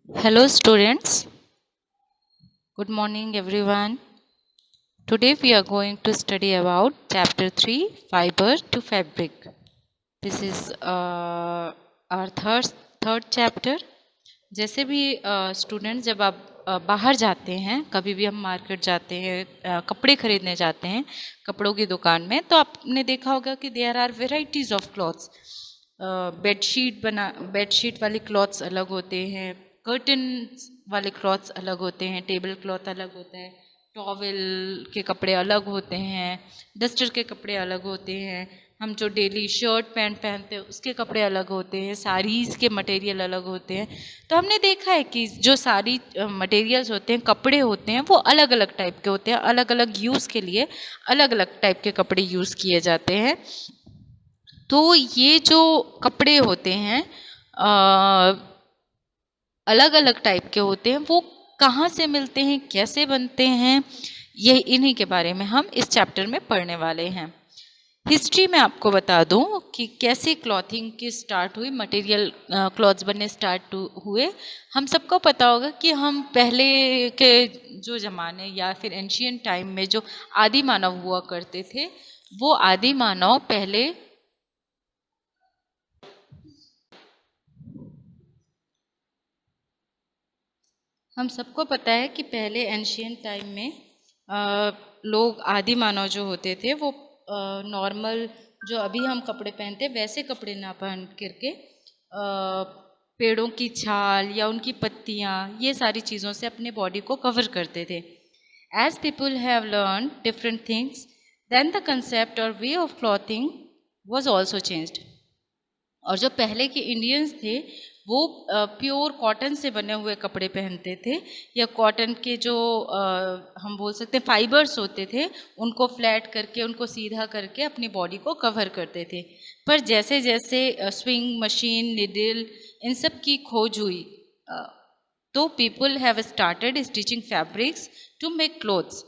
Hello students, good morning everyone. Today we are going to study about chapter 3 fiber to fabric. This is our third chapter. जैसे भी student जब आप बाहर जाते हैं, कभी भी हम मार्केट जाते हैं, कपड़े खरीदने जाते हैं कपड़ों की दुकान में, तो आपने देखा होगा कि there are varieties of clothes. Bedsheet वाले क्लॉथ्स अलग होते हैं, कर्टन वाले क्लॉथ्स अलग होते हैं, टेबल क्लॉथ अलग होता है, टॉवेल के कपड़े अलग होते हैं, डस्टर के कपड़े अलग होते हैं, हम जो डेली शर्ट पैंट पहनते हैं उसके कपड़े अलग होते हैं, साड़ीज़ के मटेरियल अलग होते हैं. तो हमने देखा है कि जो सारी मटेरियल्स होते हैं, कपड़े होते हैं, वो अलग अलग टाइप के होते हैं. अलग अलग यूज़ के लिए अलग अलग टाइप के कपड़े यूज़ किए जाते हैं. तो ये जो कपड़े होते हैं अलग अलग टाइप के होते हैं, वो कहाँ से मिलते हैं, कैसे बनते हैं, ये इन्हीं के बारे में हम इस चैप्टर में पढ़ने वाले हैं. हिस्ट्री में आपको बता दूं कि कैसे क्लॉथिंग की स्टार्ट हुई, मटेरियल क्लॉथ्स बनने स्टार्ट हुए. हम सबको पता होगा कि हम पहले के जो ज़माने या फिर एंशियंट टाइम में जो आदि मानव हुआ करते थे, वो आदि मानव पहले हम सबको पता है कि पहले एंशियंट टाइम में लोग आदि मानव जो होते थे वो नॉर्मल जो अभी हम कपड़े पहनते हैं वैसे कपड़े ना पहन करके पेड़ों की छाल या उनकी पत्तियाँ, ये सारी चीज़ों से अपने बॉडी को कवर करते थे. As people have learn different things, then the concept और way of clothing was also changed. और जो पहले के इंडियंस थे वो प्योर कॉटन से बने हुए कपड़े पहनते थे, या कॉटन के जो हम बोल सकते हैं फाइबर्स होते थे, उनको फ्लैट करके, उनको सीधा करके अपनी बॉडी को कवर करते थे. पर जैसे जैसे स्विंग मशीन, निडल, इन सब की खोज हुई, तो people have started stitching fabrics to make clothes.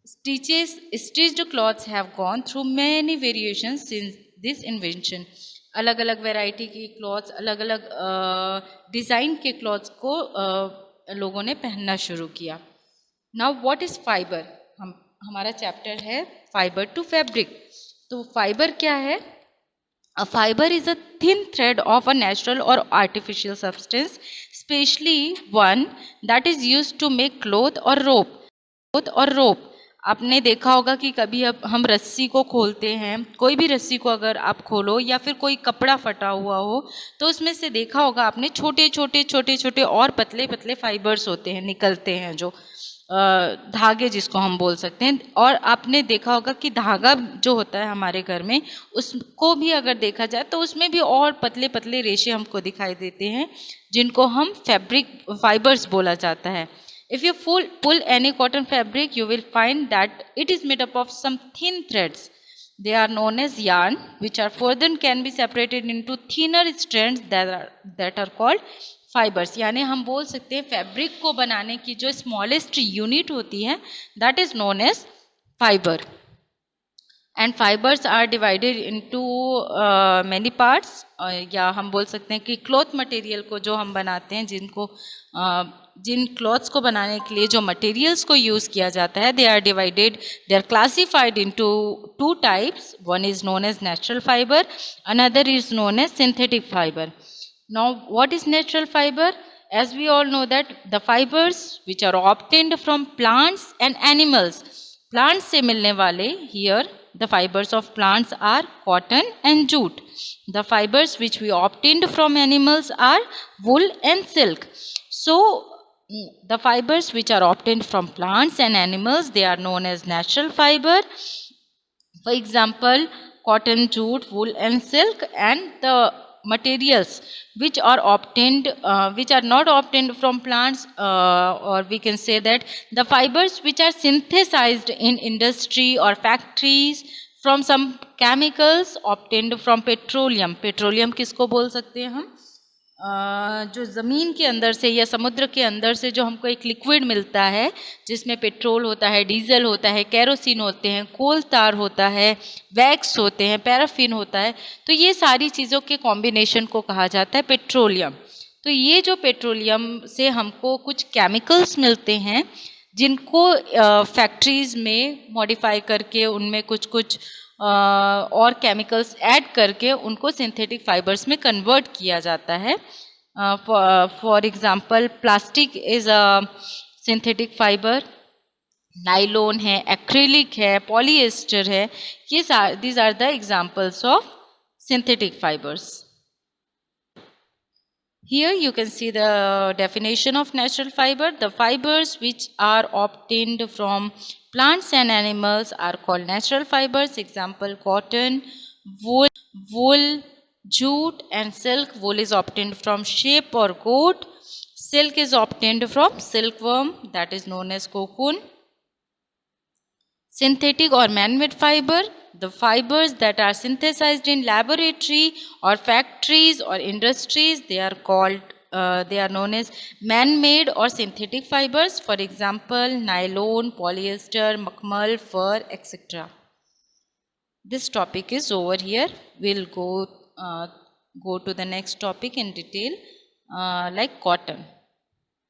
Stitched cloths have gone through many variations since this invention. अलग अलग वैरायटी की क्लॉथ्स, अलग अलग डिज़ाइन के क्लॉथ्स को लोगों ने पहनना शुरू किया. Now what is fibre? हमारा चैप्टर है फाइबर टू फैब्रिक. तो फाइबर क्या है? A fiber is a thin thread of a natural or artificial substance, especially one that is used to make cloth or rope. आपने देखा होगा कि कभी अब हम रस्सी को खोलते हैं, कोई भी रस्सी को अगर आप खोलो या फिर कोई कपड़ा फटा हुआ हो, तो उसमें से देखा होगा आपने छोटे छोटे और पतले पतले फाइबर्स होते हैं, निकलते हैं, जो धागे जिसको हम बोल सकते हैं. और आपने देखा होगा कि धागा जो होता है हमारे घर में, उसको भी अगर देखा जाए तो उसमें भी और पतले पतले रेशे हमको दिखाई देते हैं, जिनको हम फैब्रिक फाइबर्स बोला जाता है. If you pull any cotton fabric, you will find that it is made up of some thin threads. They are known as yarn, which are further can be separated into thinner strands that are called fibers. यानी हम बोल सकते हैं fabric को बनाने की जो smallest unit होती है, that is known as fiber. And fibers are divided into many parts. या हम बोल सकते हैं कि क्लॉथ मटेरियल को जो हम बनाते हैं, जिन क्लॉथ्स को बनाने के लिए जो मटेरियल्स को यूज़ किया जाता है, they are classified into two types. One is known as natural fiber, another is known as synthetic fiber. Now what is natural fiber? As we all know that the fibers which are obtained from plants and animals, plants से मिलने वाले, here the fibers of plants are cotton and jute. The fibers which we obtained from animals are wool and silk. So the fibers which are obtained from plants and animals, they are known as natural fiber. For example, cotton, jute, wool and silk. And the materials which are obtained, which are not obtained from plants, or we can say that the fibers which are synthesized in industry or factories from some chemicals obtained from petroleum. Petroleum किसको बोल सकते हैं हम? जो ज़मीन के अंदर से या समुद्र के अंदर से जो हमको एक लिक्विड मिलता है, जिसमें पेट्रोल होता है, डीजल होता है, केरोसिन होते हैं, कोल तार होता है, वैक्स होते हैं, पैराफिन होता है. तो ये सारी चीज़ों के कॉम्बिनेशन को कहा जाता है पेट्रोलियम. तो ये जो पेट्रोलियम से हमको कुछ केमिकल्स मिलते हैं जिनको फैक्ट्रीज में मॉडिफाई करके उनमें कुछ कुछ और केमिकल्स ऐड करके उनको सिंथेटिक फाइबर्स में कन्वर्ट किया जाता है. For example plastic is a synthetic fiber, nylon है, एक्रिलिक है, पॉलीएस्टर है. ये these are the examples of synthetic fibers. Here you can see the definition of natural fiber. The fibers which are obtained from plants and animals are called natural fibers. Example, cotton, wool, jute and silk. Wool is obtained from sheep or goat. Silk is obtained from silkworm, that is known as cocoon. Synthetic or man-made fiber, the fibers that are synthesized in laboratory or factories or industries, they are known as man-made or synthetic fibers. For example, nylon, polyester, makmal, fur, etc. This topic is over here. We'll go to the next topic in detail, like cotton.